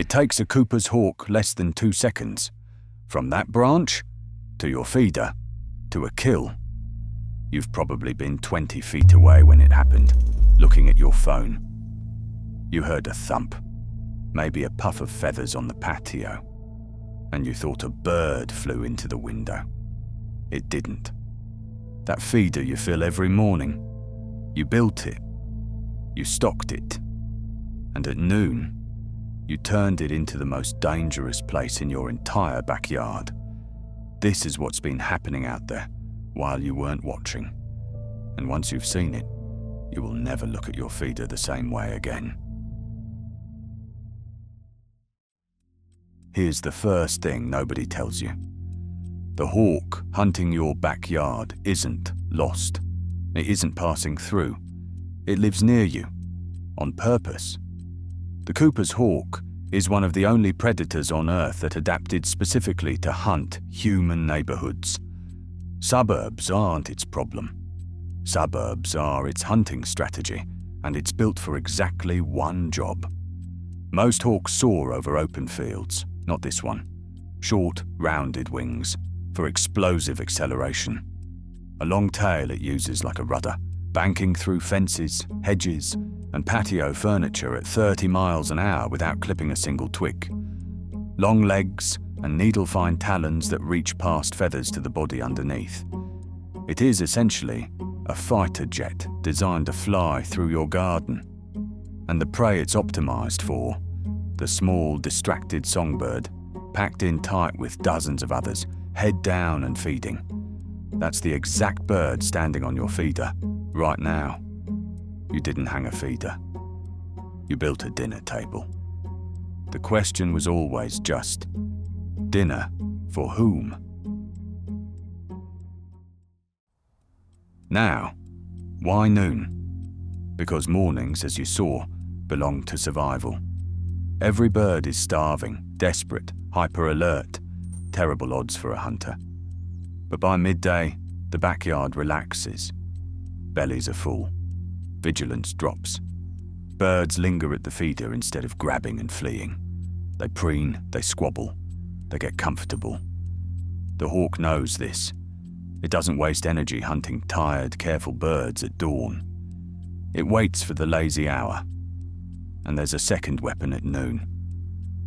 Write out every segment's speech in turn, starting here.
It takes a Cooper's hawk less than 2 seconds. From that branch, to your feeder, to a kill. You've probably been 20 feet away when it happened, looking at your phone. You heard a thump, maybe a puff of feathers on the patio, and you thought a bird flew into the window. It didn't. That feeder you fill every morning, you built it, you stocked it, and at noon, you turned it into the most dangerous place in your entire backyard. This is what's been happening out there while you weren't watching. And once you've seen it, you will never look at your feeder the same way again. Here's the first thing nobody tells you. The hawk hunting your backyard isn't lost. It isn't passing through. It lives near you, on purpose. The Cooper's hawk is one of the only predators on Earth that adapted specifically to hunt human neighborhoods. Suburbs aren't its problem. Suburbs are its hunting strategy, and it's built for exactly one job. Most hawks soar over open fields, not this one. Short, rounded wings for explosive acceleration. A long tail it uses like a rudder, banking through fences, hedges, and patio furniture at 30 miles an hour without clipping a single twig. Long legs and needle-fine talons that reach past feathers to the body underneath. It is essentially a fighter jet designed to fly through your garden. And the prey it's optimized for, the small, distracted songbird, packed in tight with dozens of others, head down and feeding. That's the exact bird standing on your feeder, right now. You didn't hang a feeder. You built a dinner table. The question was always just, dinner for whom? Now, why noon? Because mornings, as you saw, belong to survival. Every bird is starving, desperate, hyper-alert, terrible odds for a hunter. But by midday, the backyard relaxes. Bellies are full. Vigilance drops. Birds linger at the feeder instead of grabbing and fleeing. They preen, they squabble, they get comfortable. The hawk knows this. It doesn't waste energy hunting tired, careful birds at dawn. It waits for the lazy hour. And there's a second weapon at noon.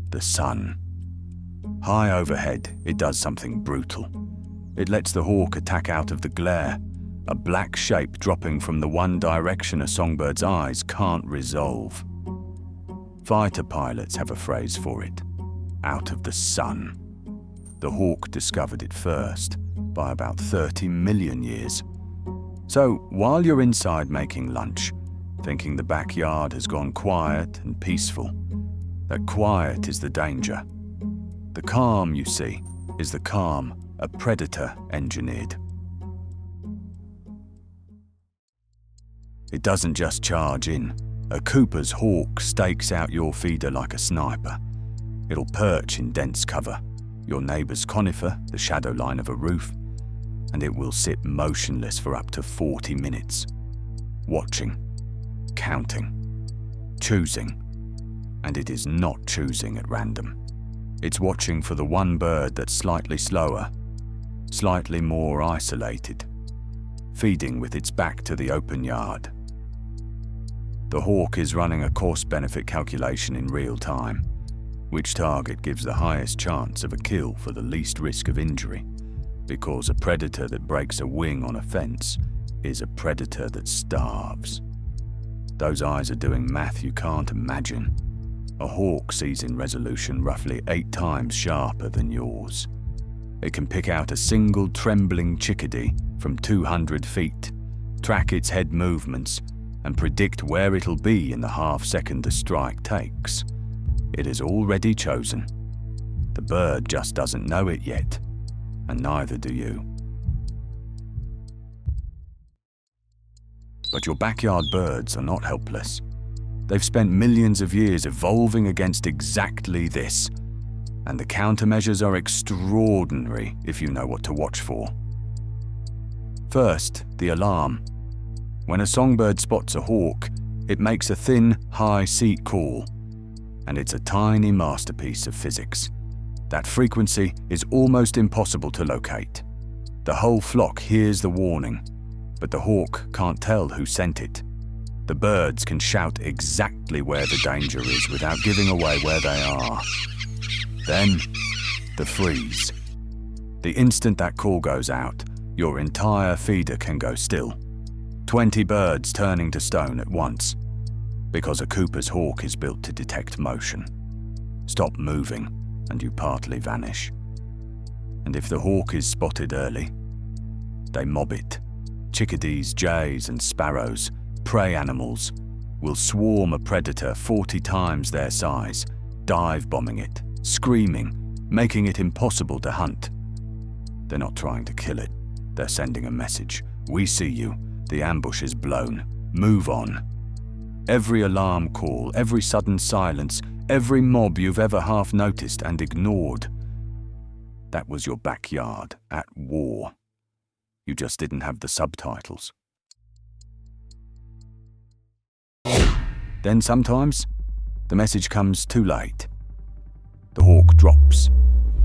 The sun. High overhead, it does something brutal. It lets the hawk attack out of the glare, a black shape dropping from the one direction a songbird's eyes can't resolve. Fighter pilots have a phrase for it, out of the sun. The hawk discovered it first, by about 30 million years. So while you're inside making lunch, thinking the backyard has gone quiet and peaceful, that quiet is the danger. The calm, you see, is the calm a predator engineered. It doesn't just charge in. A Cooper's hawk stakes out your feeder like a sniper. It'll perch in dense cover, your neighbor's conifer, the shadow line of a roof, and it will sit motionless for up to 40 minutes, watching, counting, choosing, and it is not choosing at random. It's watching for the one bird that's slightly slower, slightly more isolated, feeding with its back to the open yard. The hawk is running a cost-benefit calculation in real time. Which target gives the highest chance of a kill for the least risk of injury? Because a predator that breaks a wing on a fence is a predator that starves. Those eyes are doing math you can't imagine. A hawk sees in resolution roughly 8 times sharper than yours. It can pick out a single trembling chickadee from 200 feet, track its head movements, and predict where it'll be in the half-second the strike takes. It is already chosen. The bird just doesn't know it yet, and neither do you. But your backyard birds are not helpless. They've spent millions of years evolving against exactly this, and the countermeasures are extraordinary if you know what to watch for. First, the alarm. When a songbird spots a hawk, it makes a thin, high seat call. and it's a tiny masterpiece of physics. That frequency is almost impossible to locate. The whole flock hears the warning, but the hawk can't tell who sent it. The birds can shout exactly where the danger is without giving away where they are. Then, the freeze. The instant that call goes out, your entire feeder can go still. 20 birds turning to stone at once, because a Cooper's hawk is built to detect motion. Stop moving, and you partly vanish. And if the hawk is spotted early, they mob it. Chickadees, jays, and sparrows, prey animals, will swarm a predator 40 times their size, dive-bombing it, screaming, making it impossible to hunt. They're not trying to kill it. They're sending a message. We see you. The ambush is blown. Move on. Every alarm call, every sudden silence, every mob you've ever half noticed and ignored. That was your backyard at war. You just didn't have the subtitles. Then sometimes, the message comes too late. The hawk drops.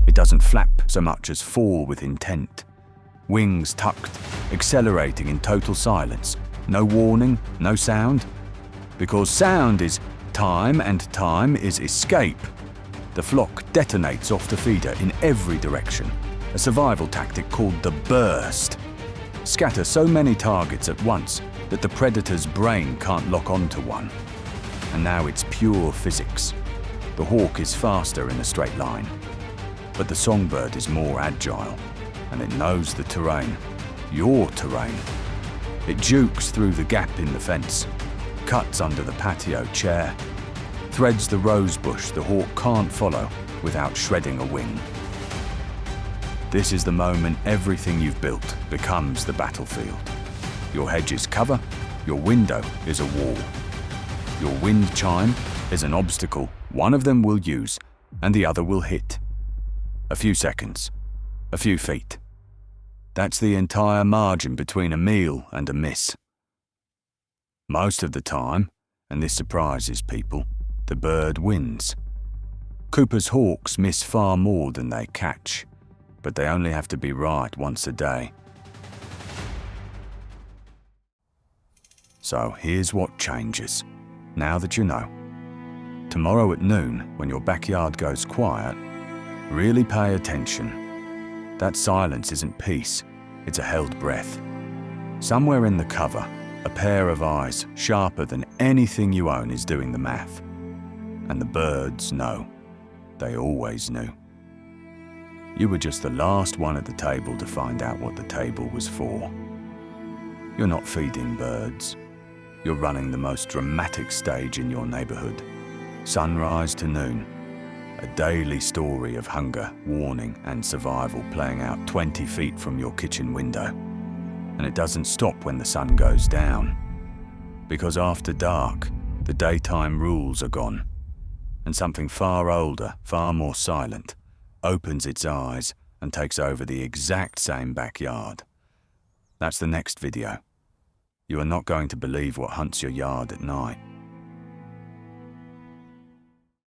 It doesn't flap so much as fall with intent. Wings tucked, accelerating in total silence. No warning, no sound. Because sound is time and time is escape. The flock detonates off the feeder in every direction. A survival tactic called the burst. Scatter so many targets at once that the predator's brain can't lock onto one. And now it's pure physics. The hawk is faster in a straight line, but the songbird is more agile, and it knows the terrain, your terrain. It jukes through the gap in the fence, cuts under the patio chair, threads the rose bush the hawk can't follow without shredding a wing. This is the moment everything you've built becomes the battlefield. Your hedge is cover, your window is a wall. Your wind chime is an obstacle one of them will use and the other will hit. A few seconds, a few feet. That's the entire margin between a meal and a miss. Most of the time, and this surprises people, the bird wins. Cooper's hawks miss far more than they catch, but they only have to be right once a day. So here's what changes, now that you know. Tomorrow at noon, when your backyard goes quiet, really pay attention. That silence isn't peace, it's a held breath. Somewhere in the cover, a pair of eyes sharper than anything you own is doing the math. And the birds know. They always knew. You were just the last one at the table to find out what the table was for. You're not feeding birds. You're running the most dramatic stage in your neighborhood. Sunrise to noon. A daily story of hunger, warning, and survival playing out 20 feet from your kitchen window. And it doesn't stop when the sun goes down. Because after dark, the daytime rules are gone. And something far older, far more silent, opens its eyes and takes over the exact same backyard. That's the next video. You are not going to believe what hunts your yard at night.